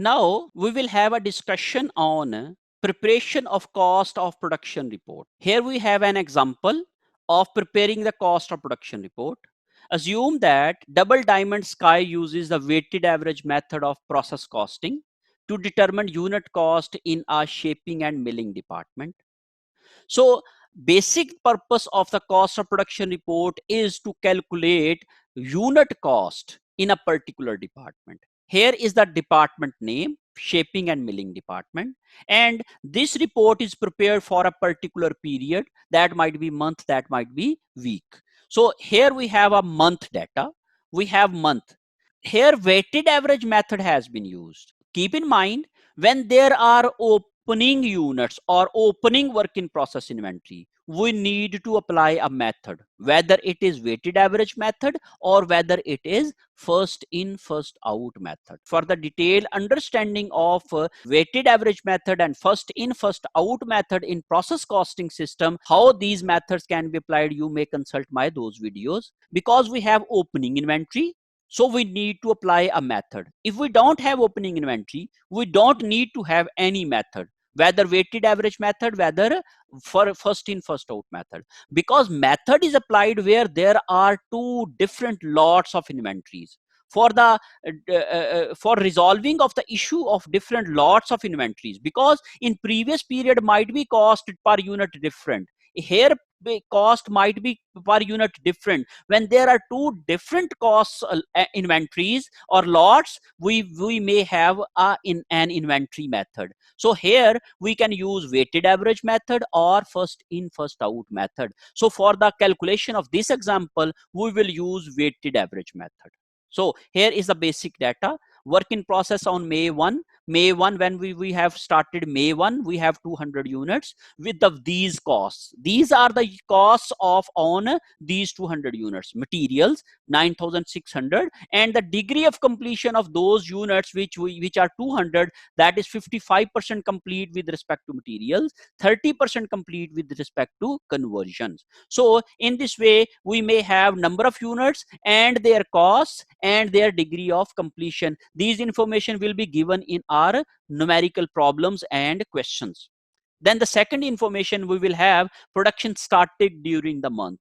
Now we will have a discussion on preparation of cost of production report. Here we have an example of preparing the cost of production report. Assume that Double Diamond Sky uses the weighted average method of process costing to determine unit cost in a shaping and milling department. So basic purpose of the cost of production report is to calculate unit cost in a particular department. Here is the department name, shaping and milling department, and this report is prepared for a particular period. That might be month, that might be week. So here we have a month data, we have month. Here weighted average method has been used. Keep in mind, when there are opening units or opening work in process inventory, we need to apply a method, whether it is weighted average method or whether it is first in first out method. For the detailed understanding of weighted average method and first in first out method in process costing system, how these methods can be applied, you may consult my those videos. Because we have opening inventory, so we need to apply a method. If we don't have opening inventory, we don't need to have any method, whether weighted average method, whether for first in first out method, because method is applied where there are two different lots of inventories. For the for resolving of the issue of different lots of inventories, because in previous period might be cost per unit different, here cost might be per unit different. When there are two different costs inventories or lots, we may have in an inventory method. So here we can use weighted average method or first in first out method. So for the calculation of this example, we will use weighted average method. So here is the basic data. Work in process on May 1. May 1, when we have started May 1, we have 200 units with these costs. These are the costs of on these 200 units. Materials 9,600, and the degree of completion of those units which are 200, that is 55% complete with respect to materials, 30% complete with respect to conversions. So in this way we may have number of units and their costs and their degree of completion. These information will be given in our numerical problems and questions. Then the second information we will have production started during the month,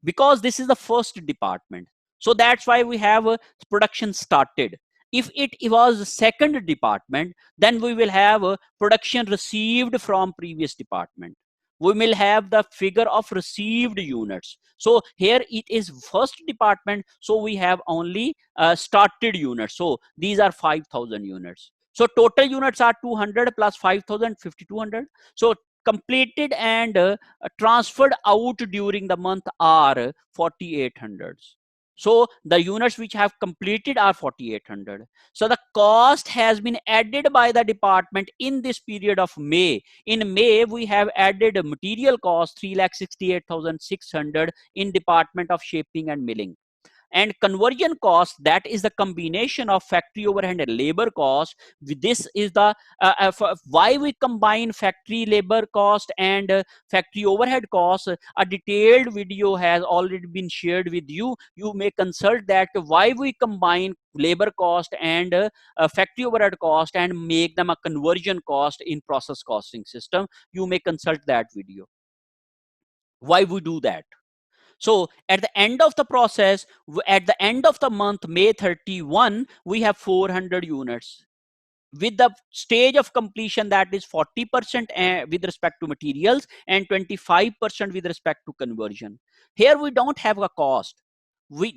because this is the first department. So that's why we have production started. If it was the second department, then we will have production received from previous department. We will have the figure of received units. So here it is first department, so we have only started units. So these are 5,000 units. So total units are 200 plus 5,000, 5,200. So completed and transferred out during the month are 4,800. So the units which have completed are 4,800. So the cost has been added by the department in this period of May. In May, we have added material cost 3,68,600 in department of shaping and milling. And conversion cost, that is the combination of factory overhead and labor cost. This is the why we combine factory labor cost and factory overhead cost. A detailed video has already been shared with you. You may consult that, why we combine labor cost and factory overhead cost and make them a conversion cost in process costing system. You may consult that video, why we do that. So at the end of the process, at the end of the month, May 31, we have 400 units with the stage of completion, that is 40% with respect to materials and 25% with respect to conversion. Here we don't have a cost.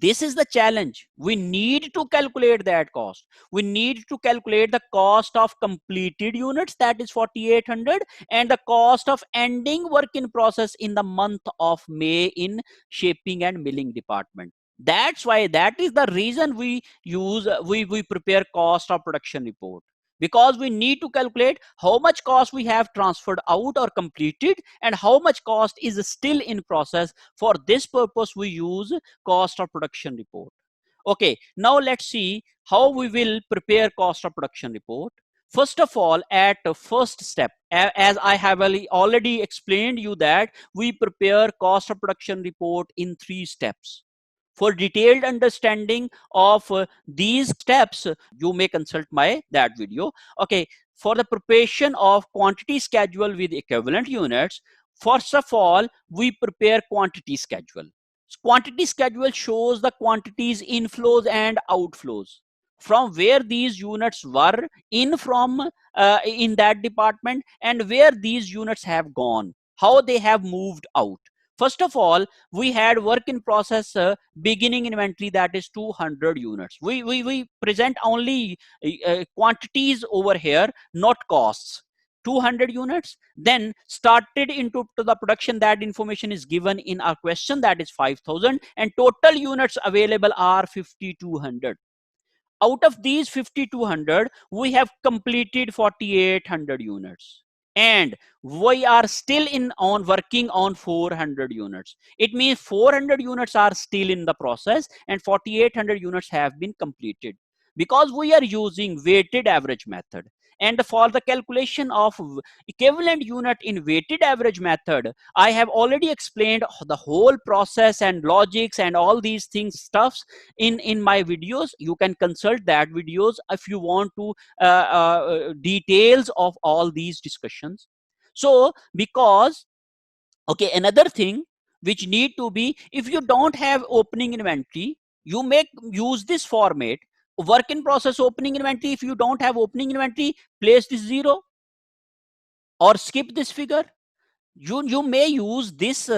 This is the challenge. We need to calculate that cost. We need to calculate the cost of completed units, that is 4,800, and the cost of ending work in process in the month of May in shaping and milling department. That's why, that is the reason we use we prepare cost of production report, because we need to calculate how much cost we have transferred out or completed and how much cost is still in process. For this purpose we use cost of production report. Okay, now let's see how we will prepare cost of production report. First of all, at first step, as I have already explained you, that we prepare cost of production report in 3 steps. For detailed understanding of these steps, you may consult my that video. Okay, for the preparation of quantity schedule with equivalent units, first of all, we prepare quantity schedule. Quantity schedule shows the quantities inflows and outflows, from where these units were in from in that department, and where these units have gone, how they have moved out. First of all, we had work in process beginning inventory, that is 200 units. We present only quantities over here, not costs. 200 units, then started into to the production, that information is given in our question, that is 5000, and total units available are 5200. Out of these 5200, we have completed 4800 units, and we are still in on working on 400 units. It means 400 units are still in the process and 4800 units have been completed, because we are using weighted average method. And for the calculation of equivalent unit in weighted average method, I have already explained the whole process and logics and all these things stuffs in my videos. You can consult that videos if you want to details of all these discussions. So because, okay, another thing which need to be, if you don't have opening inventory, you may use this format, work in process opening inventory. If you don't have opening inventory, place this 0 or skip this figure. You may use this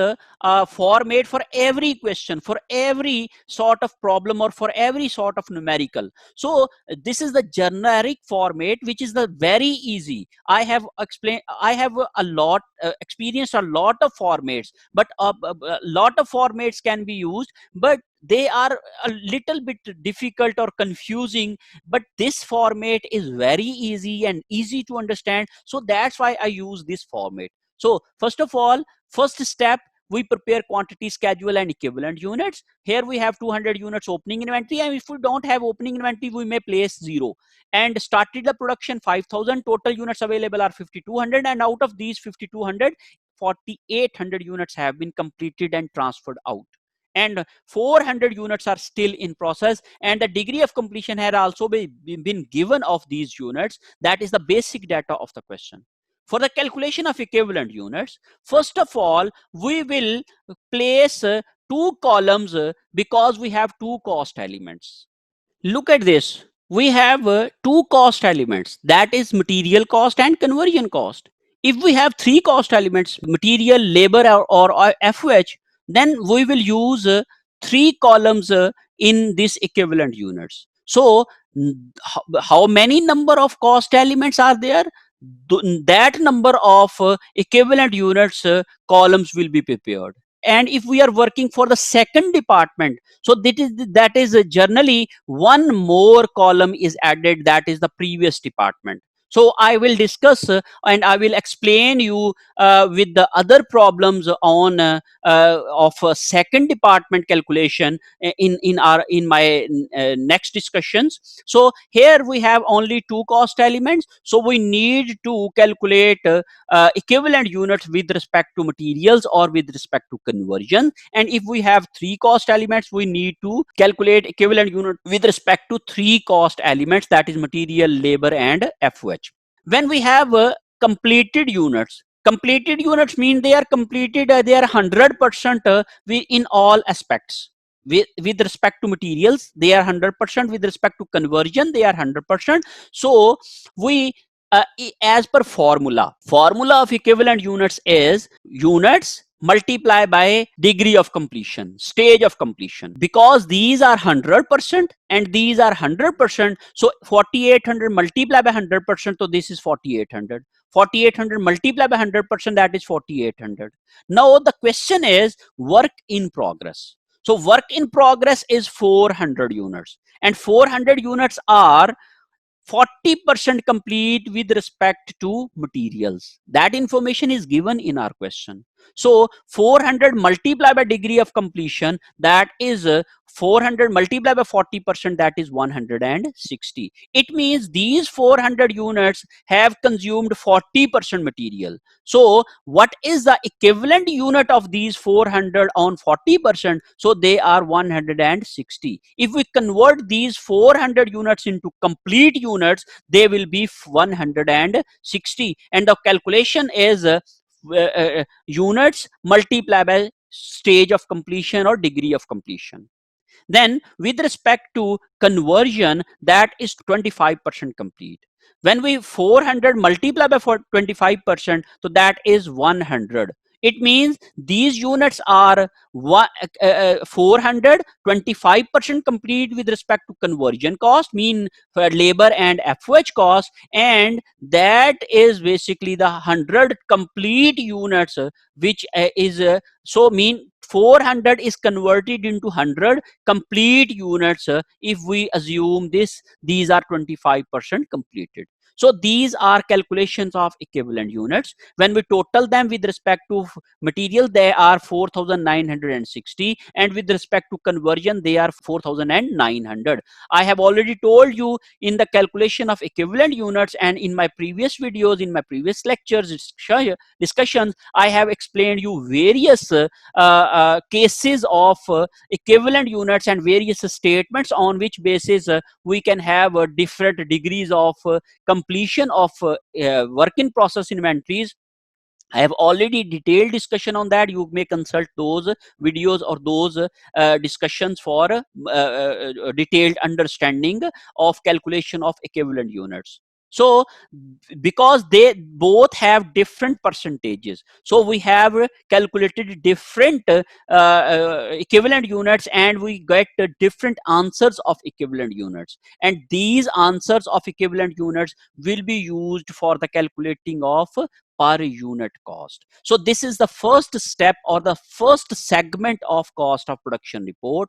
format for every question, for every sort of problem, or for every sort of numerical. So this is the generic format, which is the very easy. I have explained, I have a lot experienced a lot of formats, but a lot of formats can be used, but they are a little bit difficult or confusing. But this format is very easy and easy to understand, so that's why I use this format. So first of all, first step, we prepare quantity schedule and equivalent units. Here we have 200 units opening inventory, and if we don't have opening inventory, we may place 0. And started the production 5000, total units available are 5200, and out of these 5200, 4800 units have been completed and transferred out, and 400 units are still in process, and the degree of completion had also been given of these units. That is the basic data of the question. For the calculation of equivalent units, first of all, we will place two columns because we have two cost elements. Look at this. We have two cost elements, that is material cost and conversion cost. If we have three cost elements, material, labor, or FOH, then we will use three columns in this equivalent units. So how many number of cost elements are there? That number of equivalent units columns will be prepared. And if we are working for the second department, so that is generally one more column is added, that is the previous department. So I will discuss and I will explain you with the other problems on of second department calculation in my next discussions. So here we have only two cost elements, so we need to calculate equivalent units with respect to materials or with respect to conversion. And if we have three cost elements, we need to calculate equivalent unit with respect to three cost elements, that is material, labor, and FOH. When we have completed units mean they are completed, they are 100% in all aspects. With respect to materials, they are 100%. With respect to conversion, they are 100%. So we as per formula of equivalent units is units multiply by degree of completion, stage of completion. Because these are 100% and these are 100%, so 4800 multiply by 100%, so this is 4800. 4800 multiply by 100%, that is 4800. Now the question is work in progress. So work in progress is 400 units, and 400 units are 40% complete with respect to materials. That information is given in our question. So 400 multiplied by degree of completion, that is 400 multiplied by 40%, that is 160. It means these 400 units have consumed 40% material. So what is the equivalent unit of these 400 on 40%? So they are 160. If we convert these 400 units into complete units, they will be 160, and the calculation is units multiplied by stage of completion or degree of completion. Then with respect to conversion, that is 25% complete. When we 400 multiply by 25%, so that is 100. It means these units are 400 25% complete with respect to conversion cost, mean for labor and FOH cost, and that is basically the 100 complete units, which is so mean 400 is converted into 100 complete units, if we assume these are 25% completed. So these are calculations of equivalent units. When we total them with respect to material, they are 4960, and with respect to conversion, they are 4900. I have already told you in the calculation of equivalent units, and in my previous videos, in my previous lectures discussions, I have explained you various cases of equivalent units and various statements on which basis we can have different degrees of completion of work in process inventories. I have already detailed discussion on that. You may consult those videos or those discussions for detailed understanding of calculation of equivalent units. So because they both have different percentages, so we have calculated different equivalent units, and we get different answers of equivalent units, and these answers of equivalent units will be used for the calculating of per unit cost. So this is the first step or the first segment of cost of production report.